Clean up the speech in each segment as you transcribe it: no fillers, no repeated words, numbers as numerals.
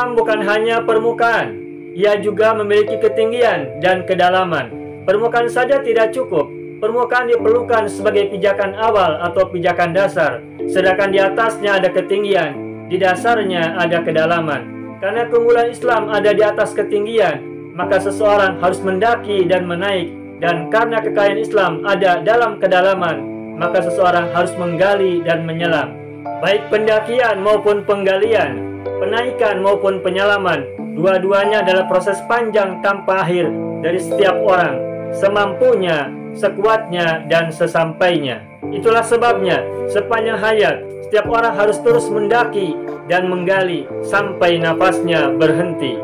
Islam bukan hanya permukaan, ia juga memiliki ketinggian dan kedalaman. Permukaan saja tidak cukup. Permukaan diperlukan sebagai pijakan awal atau pijakan dasar, sedangkan di atasnya ada ketinggian, di dasarnya ada kedalaman. Karena keunggulan Islam ada di atas ketinggian, maka seseorang harus mendaki dan menaik, dan karena kekayaan Islam ada dalam kedalaman, maka seseorang harus menggali dan menyelam. Baik pendakian maupun penggalian, penaikan maupun penyelaman, dua-duanya adalah proses panjang tanpa akhir dari setiap orang, semampunya, sekuatnya, dan sesampainya. Itulah sebabnya sepanjang hayat setiap orang harus terus mendaki dan menggali sampai nafasnya berhenti.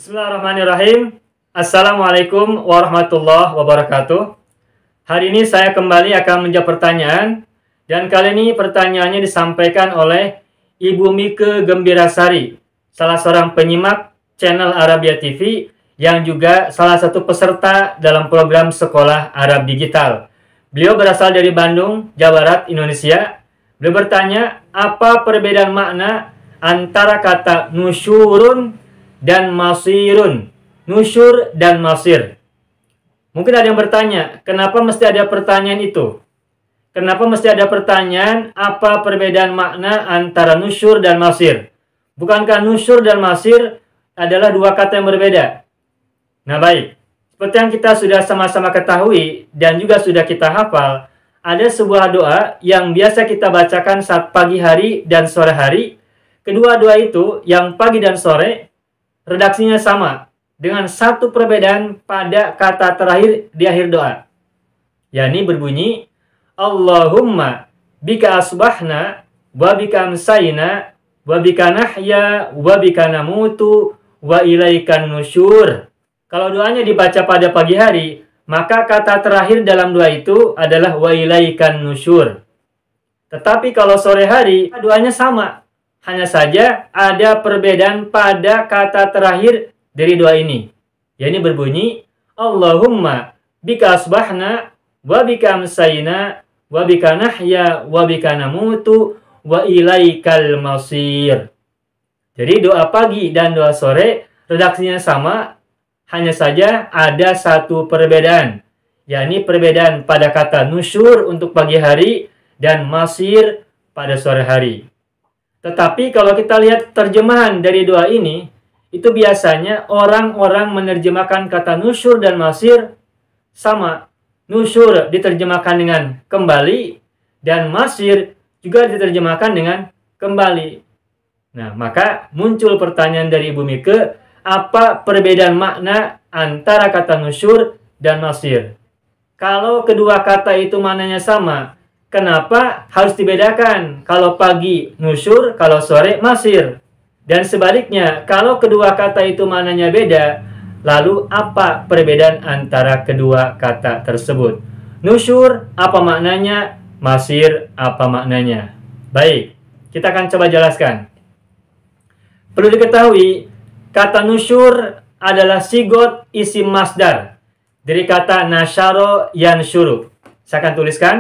Bismillahirrahmanirrahim. Assalamualaikum warahmatullahi wabarakatuh. Hari ini saya kembali akan menjawab pertanyaan, dan kali ini pertanyaannya disampaikan oleh Ibu Mike Gembirasari, salah seorang penyimak channel Arabia TV yang juga salah satu peserta dalam program Sekolah Arab Digital. Beliau berasal dari Bandung, Jawa Barat, Indonesia. Beliau bertanya, apa perbedaan makna antara kata nusyurun dan masirun, nusyur dan masir? Mungkin ada yang bertanya, kenapa mesti ada pertanyaan itu? Kenapa mesti ada pertanyaan, apa perbedaan makna antara nusyur dan masir? Bukankah nusyur dan masir adalah dua kata yang berbeda? Nah baik, seperti yang kita sudah sama-sama ketahui dan juga sudah kita hafal, ada sebuah doa yang biasa kita bacakan saat pagi hari dan sore hari. Kedua doa itu, yang pagi dan sore, redaksinya sama, dengan satu perbedaan pada kata terakhir di akhir doa, yakni berbunyi Allahumma bika asbahna wa bika amsayna wa bika nahya wa bika namutu wa ilaikan nusyur. Kalau doanya dibaca pada pagi hari, maka kata terakhir dalam doa itu adalah wa ilaikan nusyur. Tetapi kalau sore hari, doanya sama. Hanya saja ada perbedaan pada kata terakhir dari doa ini. Yakni berbunyi Allahumma bika asbahna wa bika amsayna wa bika nahya wa bika namutu wa ilaikal masir. Jadi doa pagi dan doa sore redaksinya sama, hanya saja ada satu perbedaan, yakni perbedaan pada kata nusyur untuk pagi hari dan masir pada sore hari. Tetapi kalau kita lihat terjemahan dari doa ini, itu biasanya orang-orang menerjemahkan kata nusyur dan masir sama. Nusyur diterjemahkan dengan kembali, dan masir juga diterjemahkan dengan kembali. Nah, maka muncul pertanyaan dari Ibu Mike, apa perbedaan makna antara kata nusyur dan masir? Kalau kedua kata itu maknanya sama, kenapa harus dibedakan? Kalau pagi nusyur, kalau sore masir. Dan sebaliknya, kalau kedua kata itu maknanya beda, lalu apa perbedaan antara kedua kata tersebut? Nusyur, apa maknanya? Masir, apa maknanya? Baik, kita akan coba jelaskan. Perlu diketahui, kata nusyur adalah sigot isim masdar dari kata nasyaro yansyuru. Saya akan tuliskan.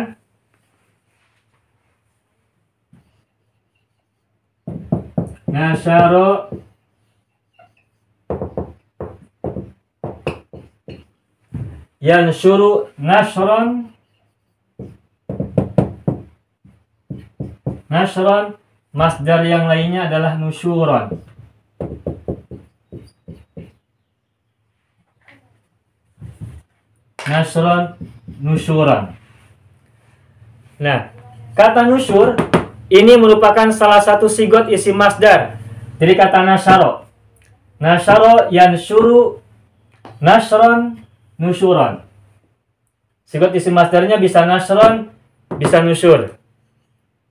Nasyaro yansyuru nashron. Nashron, masdar yang lainnya adalah nusyuron. Nashron, nusyuron. Nah, kata nusyur ini merupakan salah satu sigot isim masdar dari kata nasyaro. Nasyaro yansyuru nashron nusyuron. Sigot isim masdarnya bisa nashron, bisa nusyur.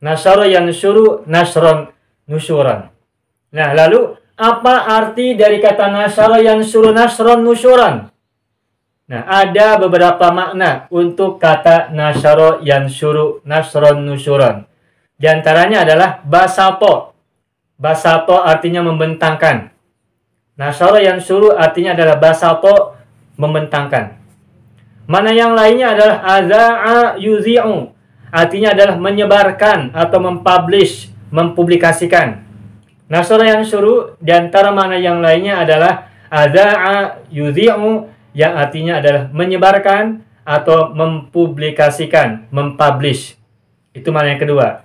Nasyaro yansyuru nashron nusyuran. Nah, lalu apa arti dari kata nasyara yansuru nasron nusyuran? Nah, ada beberapa makna untuk kata nasyara yansuru nasron nusyuran. Di antaranya adalah basato. Basato artinya membentangkan. Nasyara yansuru artinya adalah basato, membentangkan. Mana yang lainnya adalah aza'a yuzi'u. Artinya adalah menyebarkan atau mempublish, mempublikasikan. Nasyara yansuru di antara makna yang lainnya adalah aza'a yuzi'u, yang artinya adalah menyebarkan atau mempublikasikan, mempublish. Itu makna yang kedua.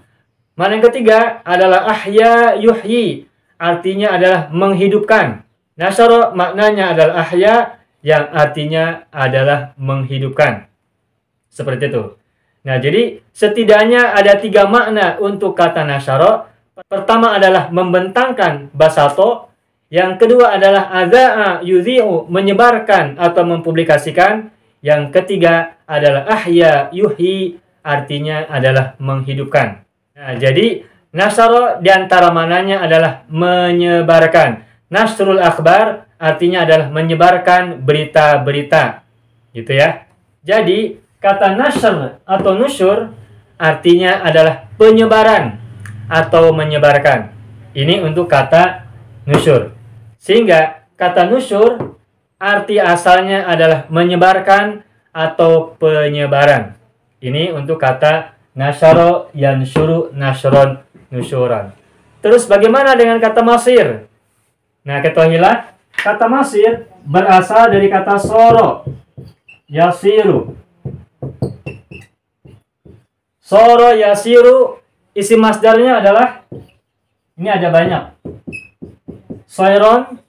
Makna yang ketiga adalah ahya yuhyi, artinya adalah menghidupkan. Nasyara maknanya adalah ahya, yang artinya adalah menghidupkan. Seperti itu. Nah, jadi setidaknya ada 3 makna untuk kata nasyara. Pertama adalah membentangkan, basato. Yang kedua adalah aza'a yuzi'u, menyebarkan atau mempublikasikan. Yang ketiga adalah ahya yuhyi, artinya adalah menghidupkan. Nah, jadi nasyara diantara mananya adalah menyebarkan. Nasrul akhbar artinya adalah menyebarkan berita-berita. Gitu ya. Jadi kata nasr atau nusyur artinya adalah penyebaran atau menyebarkan. Ini untuk kata nusyur. Sehingga kata nusyur arti asalnya adalah menyebarkan atau penyebaran. Ini untuk kata nasyara yansyuru nasron nusyuran. Terus bagaimana dengan kata masir? Nah, ketahuilah kata masir berasal dari kata soro yasiru. Soro yasiru, isi masdarnya adalah, ini ada banyak. Soiron,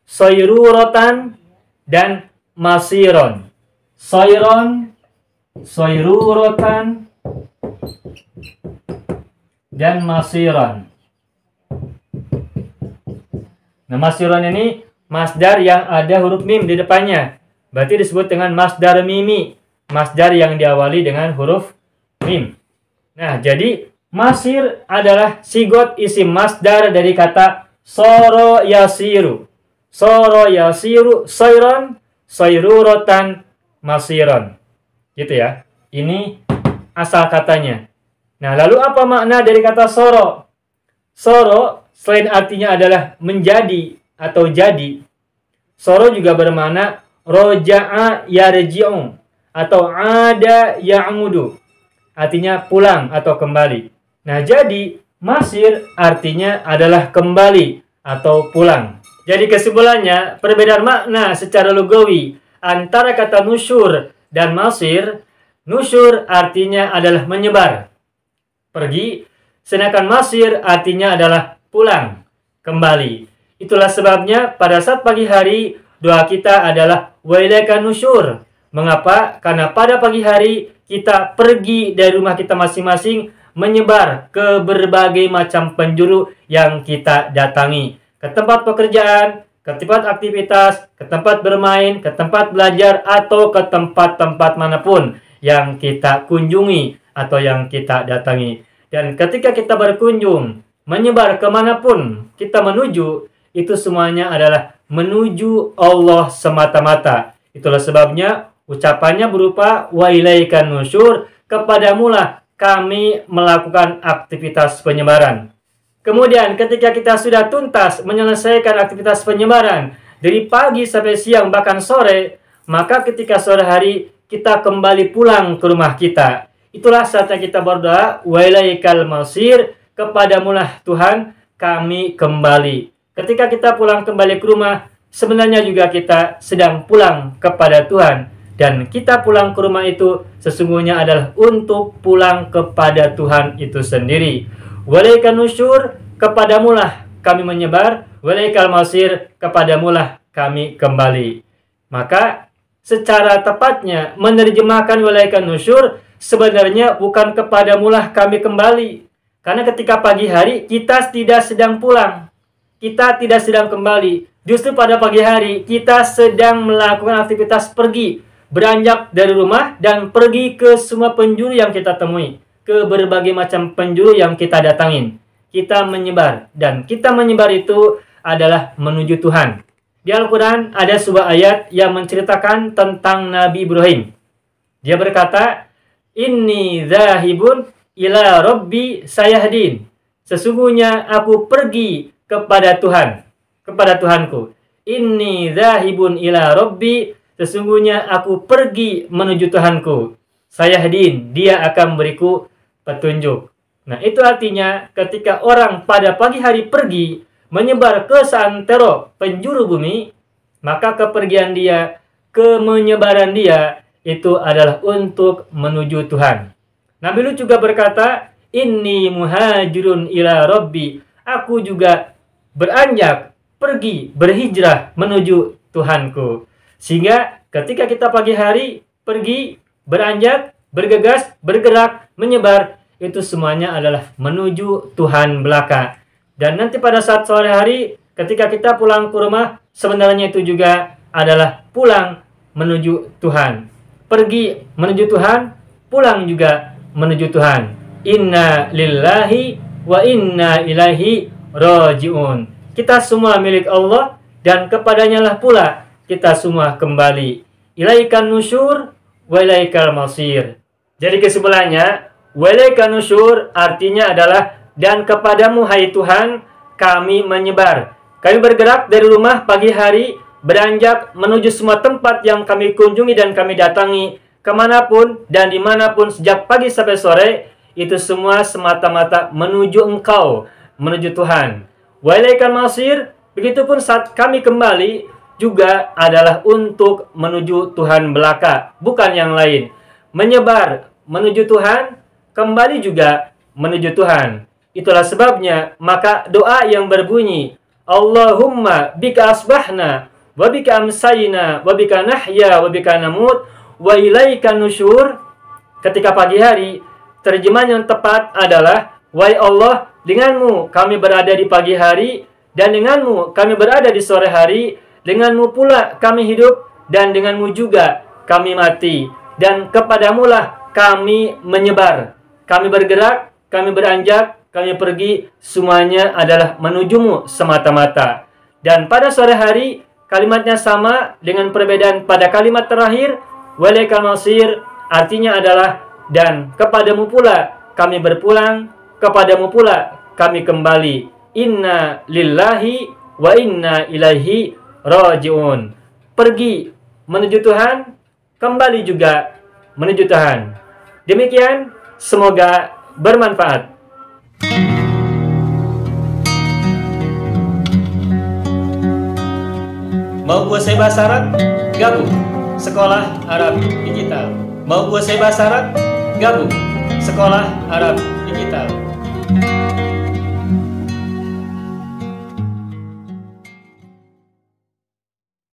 soirurotan, dan masiron. Soiron, soirurotan, dan masiron. Nah, masiron ini masdar yang ada huruf mim di depannya. Berarti disebut dengan masdar mimi. Masdar yang diawali dengan huruf mim. Nah, jadi masir adalah sigot isim masdar dari kata soro yasiru. Soro yasiru soiron, soirurotan, masiron. Gitu ya. Ini asal katanya. Nah, lalu apa makna dari kata soro? Soro selain artinya adalah menjadi atau jadi, soro juga bermakna roja'a yarji'u atau ada ya'mudu. Artinya pulang atau kembali. Nah, jadi masir artinya adalah kembali atau pulang. Jadi kesimpulannya, perbedaan makna secara lugawi antara kata nusyur dan masir. Nusyur artinya adalah menyebar, pergi, sedangkan masir artinya adalah pulang, kembali. Itulah sebabnya pada saat pagi hari doa kita adalah wa ilaika nusyur. Mengapa? Karena pada pagi hari kita pergi dari rumah kita masing-masing, menyebar ke berbagai macam penjuru yang kita datangi. Ke tempat pekerjaan, ke tempat aktivitas, ke tempat bermain, ke tempat belajar, atau ke tempat-tempat manapun yang kita kunjungi atau yang kita datangi. Dan ketika kita berkunjung, menyebar kemanapun kita menuju, itu semuanya adalah menuju Allah semata-mata. Itulah sebabnya ucapannya berupa wa ilaikan nusyur, kepadamulah kami melakukan aktivitas penyebaran. Kemudian ketika kita sudah tuntas menyelesaikan aktivitas penyebaran dari pagi sampai siang bahkan sore, maka ketika sore hari kita kembali pulang ke rumah kita. Itulah saatnya kita berdoa wa ilaikal masir, kepadamulah Tuhan kami kembali. Ketika kita pulang kembali ke rumah, sebenarnya juga kita sedang pulang kepada Tuhan. Dan kita pulang ke rumah itu sesungguhnya adalah untuk pulang kepada Tuhan itu sendiri. Walaikan nusyur, kepadamulah kami menyebar. Walaikal masir, kepadamulah kami kembali. Maka secara tepatnya menerjemahkan walaikan nusyur sebenarnya bukan kepadamulah kami kembali. Karena ketika pagi hari kita tidak sedang pulang. Kita tidak sedang kembali. Justru pada pagi hari kita sedang melakukan aktivitas pergi, beranjak dari rumah dan pergi ke semua penjuru yang kita temui, ke berbagai macam penjuru yang kita datangin. kita menyebar. Dan kita menyebar itu adalah menuju Tuhan. Di Al-Quran ada sebuah ayat yang menceritakan tentang Nabi Ibrahim. Dia berkata, Inni zahibun ila Rabbi sayahdin. Sesungguhnya aku pergi kepada Tuhan, kepada Tuhanku. Inni zahibun ila Rabbi. Sesungguhnya aku pergi menuju Tuhanku. Sayahdin, dia akan memberiku petunjuk. Nah, itu artinya ketika orang pada pagi hari pergi menyebar ke seantero penjuru bumi, maka kepergian dia, kemenyebaran dia, itu adalah untuk menuju Tuhan. Nabi Lut juga berkata, Inni muhajirun ila Rabbi. Aku juga beranjak, pergi, berhijrah menuju Tuhanku. Sehingga ketika kita pagi hari pergi, beranjak, bergegas, bergerak, menyebar, itu semuanya adalah menuju Tuhan belaka. Dan nanti pada saat sore hari, ketika kita pulang ke rumah, sebenarnya itu juga adalah pulang menuju Tuhan. Pergi menuju Tuhan, pulang juga menuju Tuhan. Inna lillahi wa inna ilaihi raji'un. Kita semua milik Allah dan kepadanya lah pula kita semua kembali. Ilaikan nusyur wa ilaikal masir. Jadi kesimpulannya, wa ilaikan nusyur artinya adalah dan kepadamu hai Tuhan kami menyebar. Kami bergerak dari rumah pagi hari, beranjak menuju semua tempat yang kami kunjungi dan kami datangi, kemanapun dan dimanapun sejak pagi sampai sore, itu semua semata-mata menuju Engkau, menuju Tuhan. Wa ilaikal masir, begitupun saat kami kembali juga adalah untuk menuju Tuhan belaka, bukan yang lain. Menyebar menuju Tuhan, kembali juga menuju Tuhan. Itulah sebabnya maka doa yang berbunyi, Allahumma bika asbahna wa bika amsayna wa bika nahya wa bika namut wa ilaika nusyur. Ketika pagi hari, terjemahan yang tepat adalah, wahai Allah, denganmu kami berada di pagi hari, dan denganmu kami berada di sore hari, denganmu pula kami hidup, dan denganmu juga kami mati. Dan kepadamulah kami menyebar. Kami bergerak, kami beranjak, kami pergi, semuanya adalah menujumu semata-mata. Dan pada sore hari, kalimatnya sama dengan perbedaan pada kalimat terakhir, walaikal masir, artinya adalah dan kepadamu pula kami berpulang, kepadamu pula kami kembali. Inna lillahi wa inna ilaihi raji'un. Pergi menuju Tuhan, kembali juga menuju Tuhan. Demikian, semoga bermanfaat. Mau kuasai bahasa Arab? Gabung Sekolah Arab Digital. Mau kuasai bahasa Arab? Gabung Sekolah Arab Digital.